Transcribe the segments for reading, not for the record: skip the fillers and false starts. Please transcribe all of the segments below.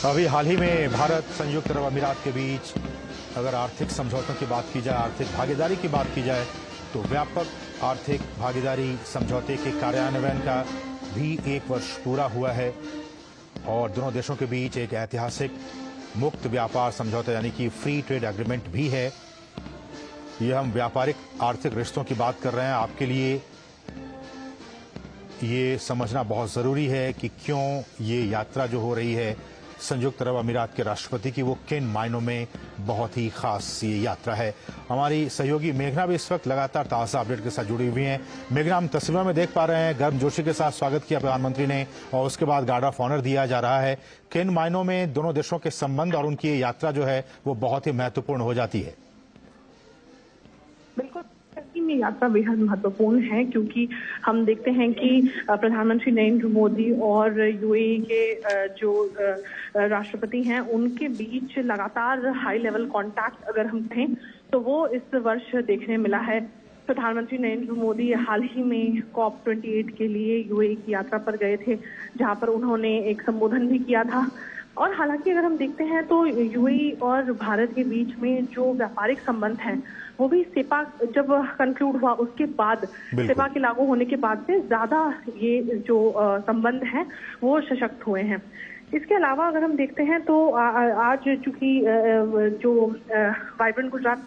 अभी हाल ही में भारत संयुक्त अरब अमीरात के बीच अगर आर्थिक समझौतों की बात की जाए, आर्थिक भागीदारी की बात की जाए, तो व्यापक आर्थिक भागीदारी समझौते के कार्यान्वयन का भी 1 वर्ष पूरा हुआ है और दोनों देशों के बीच एक ऐतिहासिक मुक्त व्यापार समझौता यानी कि फ्री ट्रेड एग्रीमेंट भी है। ये हम व्यापारिक आर्थिक रिश्तों की बात कर रहे हैं। आपके लिए ये समझना बहुत जरूरी है कि क्यों ये यात्रा जो हो रही है संयुक्त अरब अमीरात के राष्ट्रपति की, वो किन मायनों में बहुत ही खास ये यात्रा है। हमारी सहयोगी मेघना भी इस वक्त लगातार ताज़ा अपडेट के साथ जुड़ी हुई हैं। मेघना, हम तस्वीरों में देख पा रहे हैं गर्मजोशी के साथ स्वागत किया प्रधानमंत्री ने और उसके बाद गार्ड ऑफ ऑनर दिया जा रहा है। किन मायनों में दोनों देशों के संबंध और उनकी ये यात्रा जो है वो बहुत ही महत्वपूर्ण हो जाती है? बिल्कुल, में यात्रा बेहद महत्वपूर्ण है क्योंकि हम देखते हैं कि प्रधानमंत्री नरेंद्र मोदी और यूएई के जो राष्ट्रपति हैं उनके बीच लगातार हाई लेवल कांटेक्ट अगर हम कहें तो वो इस वर्ष देखने मिला है। प्रधानमंत्री नरेंद्र मोदी हाल ही में COP28 के लिए यूएई की यात्रा पर गए थे, जहां पर उन्होंने एक संबोधन भी किया था। और हालांकि अगर हम देखते हैं तो यूएई और भारत के बीच में जो व्यापारिक संबंध हैं वो भी सेपा जब कंक्लूड हुआ उसके बाद, सेपा के लागू होने के बाद से ज्यादा ये जो संबंध हैं वो सशक्त हुए हैं। इसके अलावा अगर हम देखते हैं तो आज चूंकि जो वाइब्रेंट गुजरात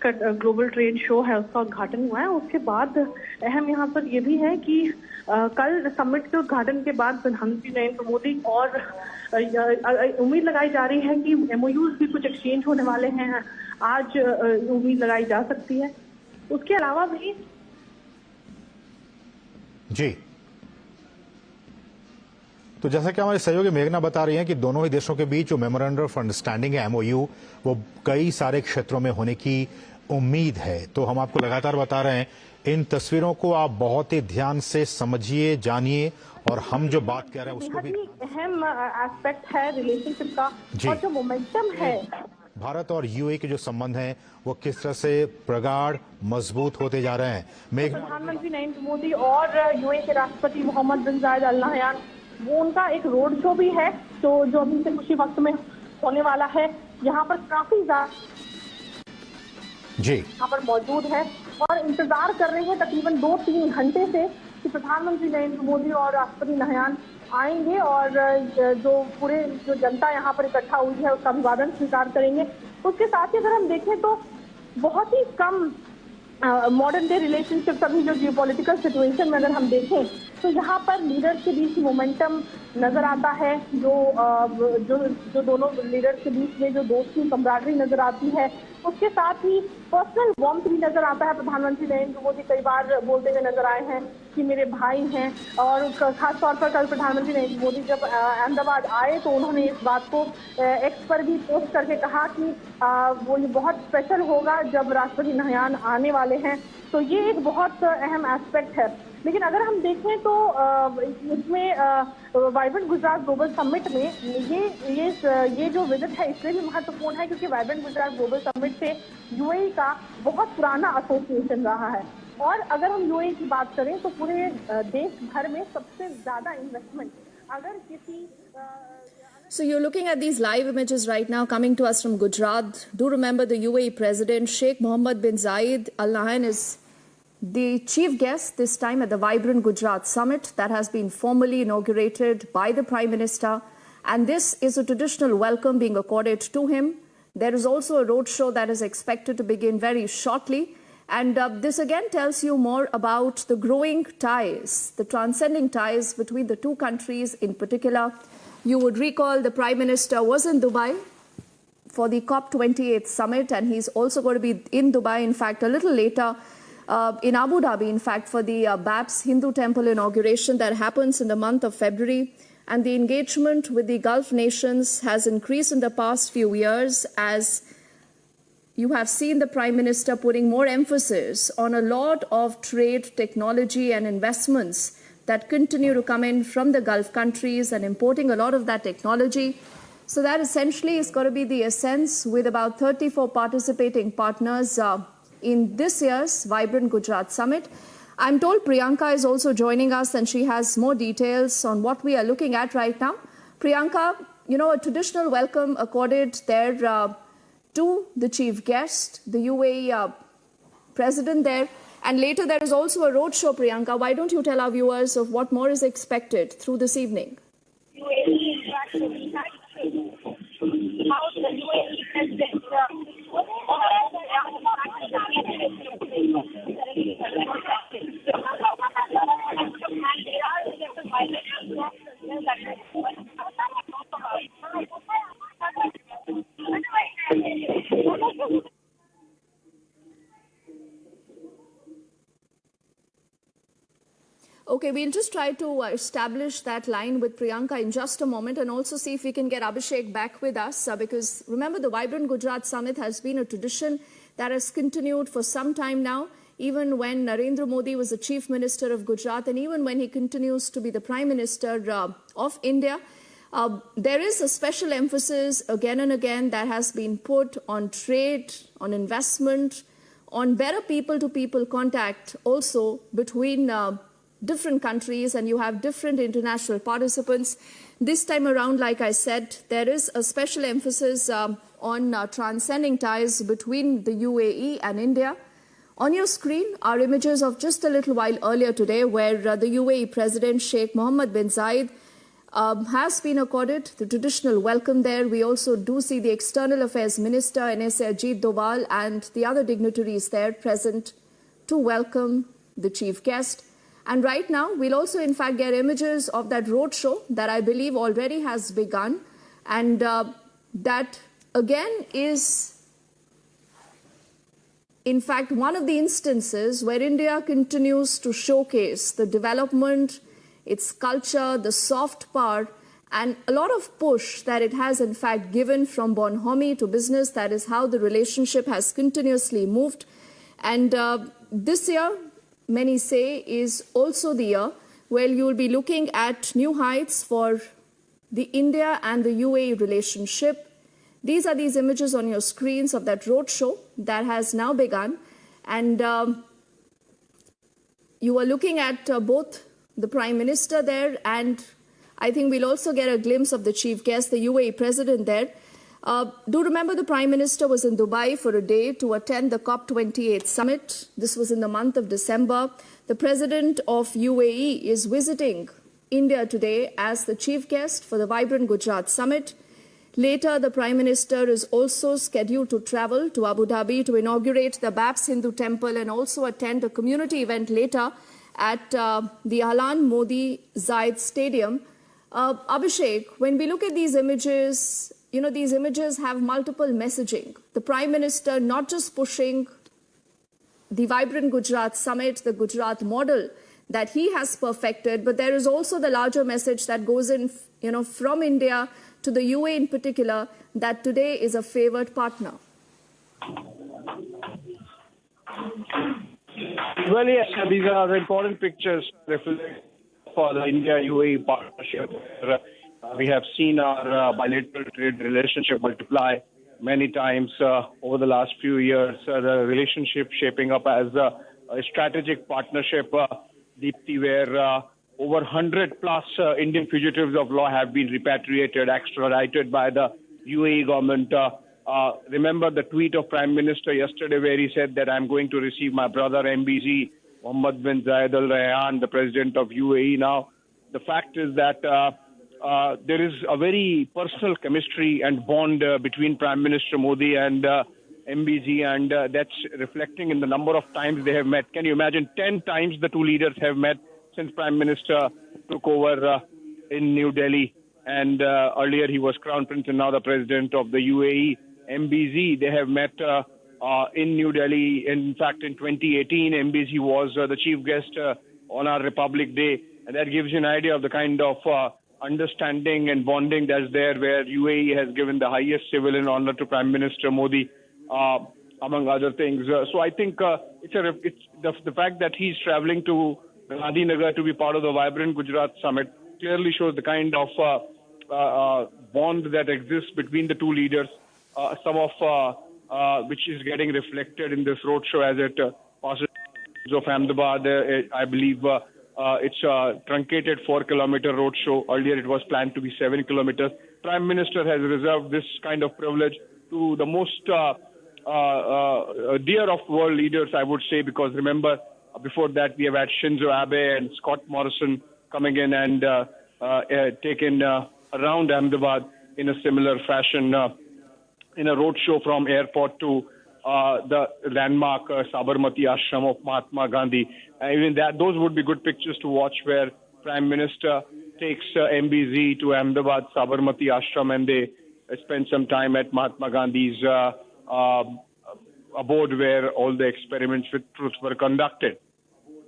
का ग्लोबल ट्रेड शो है उसका उद्घाटन हुआ है, उसके बाद अहम यहाँ पर यह भी है कि कल समिट के उद्घाटन के बाद प्रधानमंत्री नरेंद्र मोदी और उम्मीद लगाई जा रही है कि MOUs भी कुछ एक्सचेंज होने वाले हैं, आज उम्मीद लगाई जा सकती है। उसके अलावा भी जी, तो जैसा कि हमारे सहयोगी मेघना बता रही हैं कि दोनों ही देशों के बीच जो मेमोरेंडम ऑफ अंडरस्टैंडिंग है MOU, वो कई सारे क्षेत्रों में होने की उम्मीद है। तो हम आपको लगातार बता रहे हैं इन तस्वीरों को आप बहुत ही ध्यान से समझिए, जानिए और हम जो बात कह रहे हैं उसको भी। अहम एस्पेक्ट है रिलेशनशिप का और जो मोमेंटम है भारत और यूएई के जो संबंध हैं वो किस तरह से प्रगाढ़ मजबूत होते जा रहे हैं। प्रधानमंत्री नरेंद्र मोदी और यूएई के राष्ट्रपति मोहम्मद बिन जायद अल नाहयान, वो उनका एक रोड शो भी है तो जो अभी से कुछ ही वक्त में होने वाला है। यहाँ पर काफी जी यहाँ पर मौजूद है और इंतजार कर रहे हैं तकरीबन 2-3 घंटे से कि प्रधानमंत्री नरेंद्र मोदी और राष्ट्रपति नाहयान आएंगे और जो जनता यहाँ पर इकट्ठा हुई है उसका अभिवादन स्वीकार करेंगे। उसके साथ ही अगर हम देखें तो बहुत ही कम मॉडर्न डे रिलेशनशिप, अभी जो जियोपॉलिटिकल सिचुएशन में अगर हम देखें तो यहाँ पर लीडर्स के बीच मोमेंटम नजर आता है। जो दोनों लीडर्स के बीच में जो दोस्ती कमराडरी नजर आती है, उसके साथ ही पर्सनल वार्मथ भी नजर आता है। प्रधानमंत्री नरेंद्र मोदी कई बार बोलते हुए नजर आए हैं कि मेरे भाई हैं और खास तौर पर कल प्रधानमंत्री नरेंद्र मोदी जब अहमदाबाद आए तो उन्होंने इस बात को एक्स पर भी पोस्ट करके कहा कि वो ये बहुत स्पेशल होगा जब राष्ट्रपति नाहयान आने वाले हैं। तो ये एक बहुत अहम एस्पेक्ट है। लेकिन अगर हम देखें तो इसमें वाइब्रेंट गुजरात ग्लोबल समिट में ये जो विजिट है इसलिए भी महत्वपूर्ण है क्योंकि वाइब्रेंट गुजरात ग्लोबल समिट से यूएई का बहुत पुराना एसोसिएशन रहा है और अगर हम यूएई की बात करें तो पूरे देश भर में सबसे ज्यादा इन्वेस्टमेंट अगर किसी So you're looking at these live images right now coming to us from Gujarat. Do remember the UAE President Sheikh Mohammed bin Zayed Al Nahyan is the chief guest this time at the Vibrant Gujarat Summit that has been formally inaugurated by the Prime Minister, and this is a traditional welcome being accorded to him. There is also a roadshow that is expected to begin very shortly, and this again tells you more about the growing ties, the transcending ties between the two countries in particular. You would recall the Prime Minister was in Dubai for the COP28 summit, and he's also going to be in Dubai, in fact, a little later, in Abu Dhabi, in fact, for the BAPS Hindu temple inauguration that happens in the month of February. And the engagement with the Gulf nations has increased in the past few years as you have seen the Prime Minister putting more emphasis on a lot of trade, technology and investments that continue to come in from the Gulf countries and importing a lot of that technology. So that essentially is going to be the essence with about 34 participating partners in this year's Vibrant Gujarat Summit. I'm told Priyanka is also joining us and she has more details on what we are looking at right now. Priyanka, a traditional welcome accorded there to the chief guest, the UAE president there. And later there is also a roadshow, Priyanka. Why don't you tell our viewers of what more is expected through this evening? Okay, we'll just try to establish that line with Priyanka in just a moment, and also see if we can get Abhishek back with us, because remember, the Vibrant Gujarat Summit has been a tradition that has continued for some time now, even when Narendra Modi was the Chief Minister of Gujarat, and even when he continues to be the Prime Minister of India. There is a special emphasis again and again that has been put on trade, on investment, on better people-to-people contact also between different countries, and you have different international participants. This time around, like I said, there is a special emphasis on transcending ties between the UAE and India. On your screen are images of just a little while earlier today where the UAE President Sheikh Mohammed bin Zayed has been accorded the traditional welcome there. We also do see the External Affairs Minister, NSA Ajit Doval, and the other dignitaries there present to welcome the chief guest. And right now, we'll also, in fact, get images of that roadshow that I believe already has begun. And that, again, is, in fact, one of the instances where India continues to showcase the development, its culture, the soft power, and a lot of push that it has, in fact, given from bonhomie to business. That is how the relationship has continuously moved. And this year, many say, is also the year where you will be looking at new heights for the India and the UAE relationship. These are these images on your screens of that roadshow that has now begun. And you are looking at both the Prime Minister there, and I think we'll also get a glimpse of the chief guest, the UAE President there. Do remember the Prime Minister was in Dubai for a day to attend the COP28 summit. This was in the month of December. The President of UAE is visiting India today as the chief guest for the Vibrant Gujarat Summit. Later, the Prime Minister is also scheduled to travel to Abu Dhabi to inaugurate the Babs Hindu Temple and also attend a community event later at the Alan Modi Zayed Stadium. Abhishek, when we look at these images, these images have multiple messaging. The Prime Minister not just pushing the Vibrant Gujarat Summit, the Gujarat model that he has perfected, but there is also the larger message that goes in, from India to the UAE in particular, that today is a favored partner. Well, yes, these are important pictures for the India-UAE partnership. We have seen our bilateral trade relationship multiply many times over the last few years. The relationship shaping up as a strategic partnership, Deepti, where over 100 plus Indian fugitives of law have been repatriated, extradited by the UAE government. Remember the tweet of Prime Minister yesterday where he said that I'm going to receive my brother MBZ, Mohammed bin Zayed Al Nahyan, the president of UAE now. The fact is that there is a very personal chemistry and bond between Prime Minister Modi and MBZ, and that's reflecting in the number of times they have met. Can you imagine 10 times the two leaders have met since Prime Minister took over in New Delhi, and earlier he was Crown Prince and now the President of the UAE. MBZ, they have met in New Delhi. In fact, in 2018, MBZ was the chief guest on our Republic Day, and that gives you an idea of the kind of understanding and bonding that's there, where UAE has given the highest civilian honor to Prime Minister Modi, among other things. So I think it's the fact that he's traveling to Gandhinagar to be part of the Vibrant Gujarat Summit clearly shows the kind of bond that exists between the two leaders, some of which is getting reflected in this roadshow as it passes of Ahmedabad. I believe It's a truncated 4-kilometer roadshow. Earlier, it was planned to be 7 kilometers. Prime Minister has reserved this kind of privilege to the most dear of world leaders, I would say, because remember, before that, we have had Shinzo Abe and Scott Morrison coming in and taken around Ahmedabad in a similar fashion in a roadshow from airport to the landmark Sabarmati Ashram of Mahatma Gandhi. Even that, those would be good pictures to watch, where Prime Minister takes MBZ to Ahmedabad Sabarmati Ashram and they spend some time at Mahatma Gandhi's abode where all the experiments with truth were conducted.